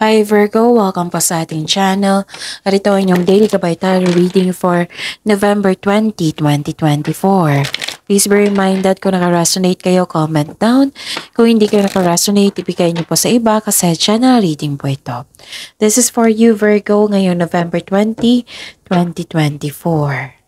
Hi Virgo, welcome po sa ating channel. At ito ang inyong daily gabay tarot reading for November 20, 2024. Please be reminded kung naka-resonate kayo, comment down. Kung hindi kayo naka-resonate, ibigay niyo po sa iba kasi channel reading po ito. This is for you Virgo ngayong November 20, 2024.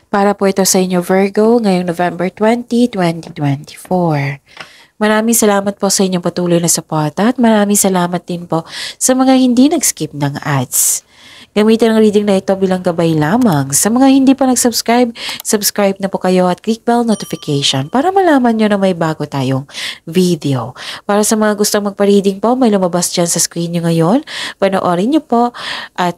Para po ito sa inyo Virgo ngayong November 20, 2024. Maraming salamat po sa inyong patuloy na suporta at maraming salamat din po sa mga hindi nag-skip ng ads. Gamitin ang reading na ito bilang gabay lamang. Sa mga hindi pa nag-subscribe, subscribe na po kayo at click bell notification para malaman nyo na may bago tayong video. Para sa mga gustong magpa-reading po, may lumabas dyan sa screen nyo ngayon. Panoorin nyo po at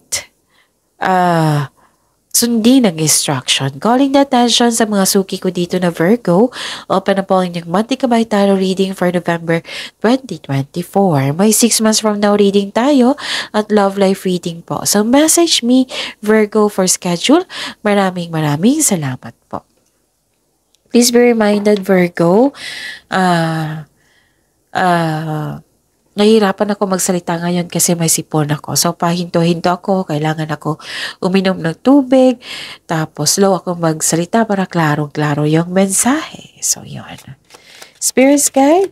sundin ang instruction. Calling the attention sa mga suki ko dito na Virgo. Open na po ang inyong monthly gabay tarot reading for November 2024. May 6 months from now reading tayo at love life reading po. So message me Virgo for schedule. Maraming salamat po. Please be reminded Virgo, nahihirapan ako magsalita ngayon kasi may sipon ako. So, pahinto-hinto ako. Kailangan ako uminom ng tubig. Tapos, slow ako magsalita para klarong-klaro yung mensahe. So, yun. Spirit guide,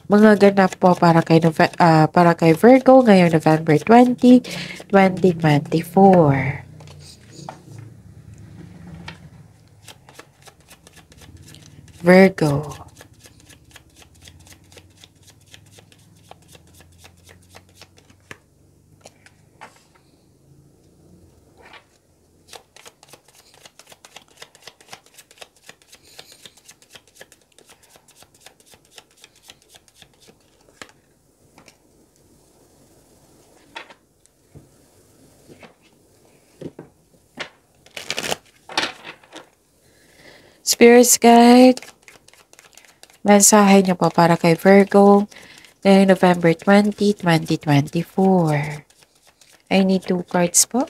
mga ganap po para kay Virgo ngayong November 20, 2024. Virgo. Spirits guide, mensahe niyo po para kay Virgo ngayong November 20, 2024. I need 2 cards po.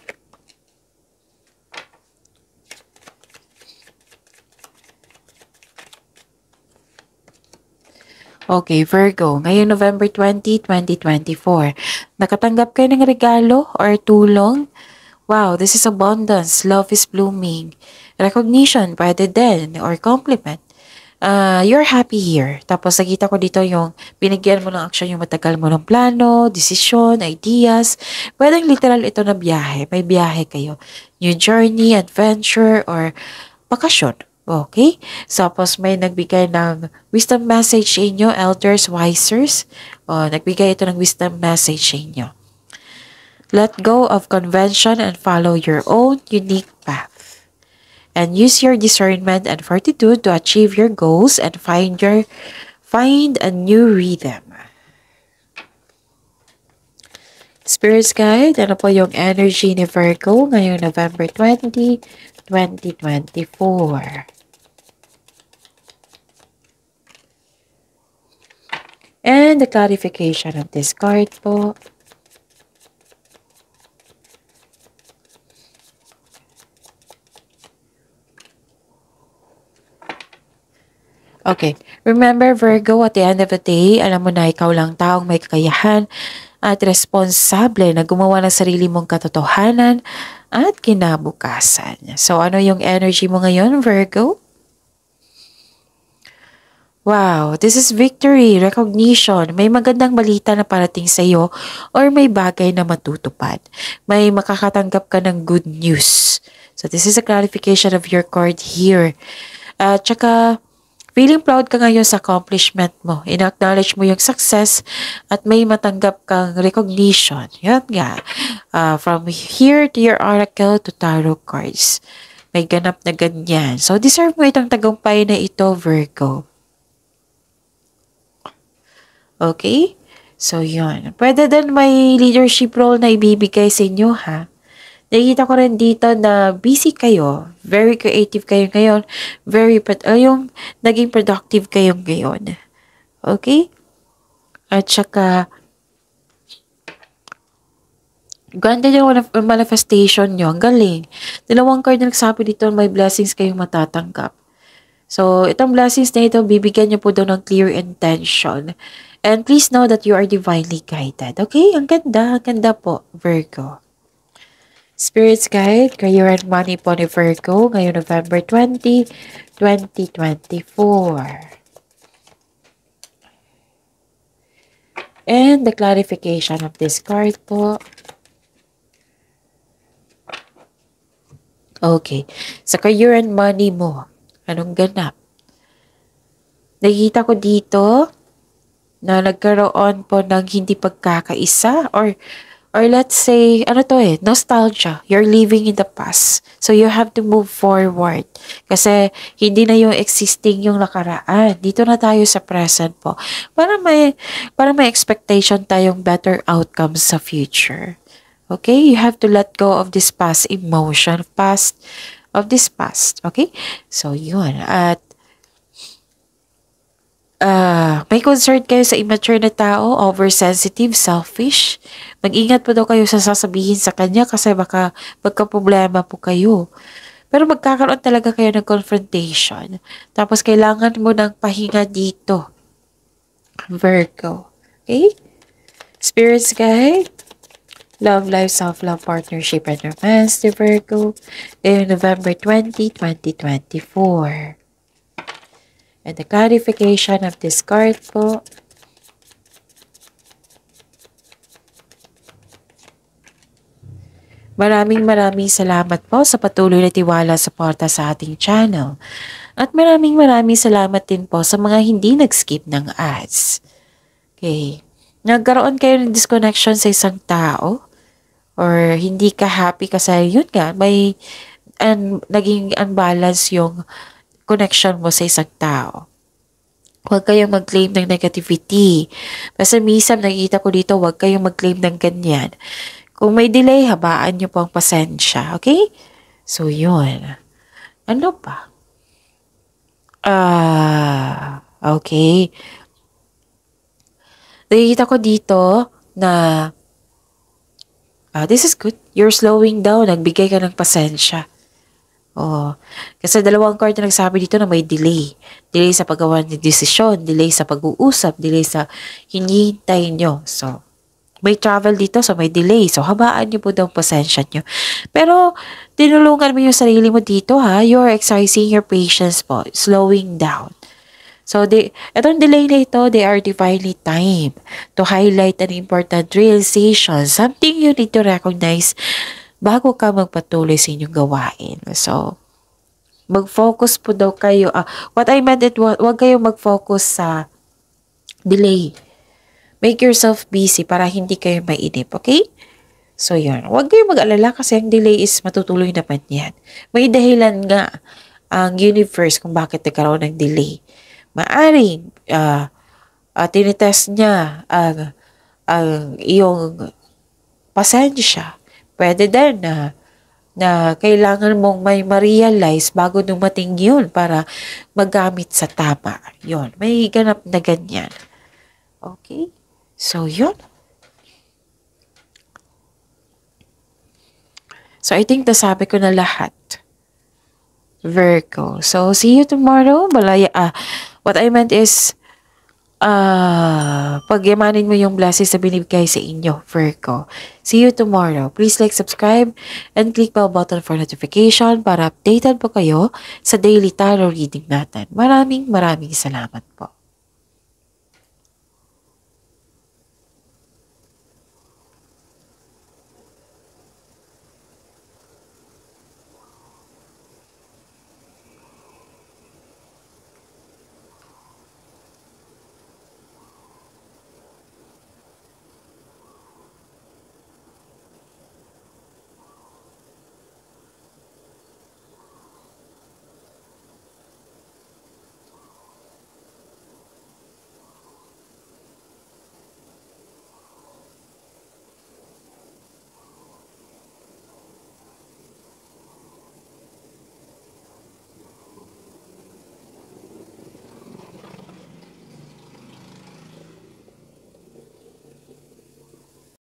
Okay, Virgo, ngayong November 20, 2024, nakatanggap kayo ng regalo or tulong? Wow, this is abundance. Love is blooming. Recognition, pwede din, or compliment. You're happy here. Tapos nakita ko dito yung binigyan mo ng action yung matagal mo ng plano, desisyon, ideas. Pwedeng literal ito na biyahe. May biyahe kayo. New journey, adventure, or bakasyon. Okay? Tapos may nagbigay ng wisdom message sa inyo, elders, wisers. Nagbigay ito ng wisdom message sa inyo. Let go of convention and follow your own unique path. And use your discernment and fortitude to achieve your goals and find a new rhythm. Spirits guide, ano po yung energy ni Virgo ngayong November 20, 2024? And the clarification of this card po. Okay. Remember, Virgo, at the end of the day, alam mo na ikaw lang taong may kakayahan at responsable na gumawa ng sarili mong katotohanan at kinabukasan. So, ano yung energy mo ngayon, Virgo? Wow, this is victory, recognition. May magandang balita na parating sa iyo or may bagay na matutupad. May makakatanggap ka ng good news. So, this is a clarification of your card here. Tsaka, feeling proud ka ngayon sa accomplishment mo. In-acknowledge mo yung success at may matanggap kang recognition. Yan nga. From here to your oracle to tarot cards. May ganap na ganyan. So, deserve mo itong tagumpay na ito, Virgo. Okay? So, yun. Pwede din may leadership role na ibibigay sa inyo, ha? Nakikita ko rin dito na busy kayo. Very creative kayo ngayon. Yung naging productive kayo ngayon. Okay? At saka, granted yung manifestation nyo. Ang galing. Dalawang card na nagsabi dito, may blessings kayong matatanggap. So, itong blessings na ito, bibigyan nyo po doon ng clear intention. And please know that you are divinely guided. Okay? Ang ganda po, Virgo. Spirits Guide, Career and Money po ni Virgo, ngayon November 20, 2024. And the clarification of this card po. Okay. Sa career and money mo, anong ganap? Nakikita ko dito na nagkaroon po ng hindi pagkakaisa or let's say, nostalgia. You're living in the past. So you have to move forward. Kasi hindi na yung existing yung nakaraan. Dito na tayo sa present po. Para may expectation tayong better outcomes sa future. Okay? You have to let go of this past emotion, of this past. Okay? So, yun. At, may concern kayo sa immature na tao, oversensitive, selfish. Mag-ingat po daw kayo sa sasabihin sa kanya kasi baka magka-problema po kayo. Pero magkakaroon talaga kayo ng confrontation. Tapos, kailangan mo ng pahinga dito. Virgo. Okay? Spirits Guide. Love, life, self-love, partnership, and romance, the Virgo, in November 20, 2024. And the clarification of this card po. Maraming salamat po sa patuloy na tiwala sa suporta sa ating channel. At maraming salamat din po sa mga hindi nag-skip ng ads. Okay. Nagkaroon kayo ng disconnection sa isang tao? Or hindi ka happy kasi yun nga, may naging unbalance yung connection mo sa isang tao. Huwag kayong mag-claim ng negativity. Kasi minsan nakikita ko dito, huwag kayong mag-claim ng ganyan. Kung may delay, habaan nyo po ang pasensya. Okay? So, yun. Ano pa? Okay. Nakikita ko dito na this is good. You're slowing down. Nagbigay ka ng pasensya. Oh, kasi dalawang card na nagsabi dito na may delay. Delay sa paggawa ng desisyon, delay sa pag-uusap, delay sa hinihintay nyo. So, may travel dito, so may delay. So, habaan nyo po daw pasensya nyo. Pero, tinulungan mo yung sarili mo dito ha. You're exercising your patience po. Slowing down. So, itong delay na ito, they are divinely timed to highlight an important realization, something you need to recognize bago ka magpatuloy sa inyong gawain. So, mag-focus po daw kayo. What I meant it, wag kayo mag-focus sa delay. Make yourself busy para hindi kayo mainip, okay? So, yun. Wag kayo mag-alala kasi ang delay is matutuloy naman yan. May dahilan nga ang universe kung bakit nagkaroon ng delay. Maaring tinitest niya ang iyong pasensya. Pwede din na kailangan mong may ma-realize bago dumating yun para magamit sa tama. Yun. May ganap na ganyan. Okay? So, yun. So, I think nasabi ko na lahat. Virgo. So, see you tomorrow. What I meant is, pagyamanin mo yung blessings na binibigay sa inyo, Virgo. See you tomorrow. Please like, subscribe, and click bell button for notification para updated po kayo sa daily tarot reading natin. Maraming salamat po.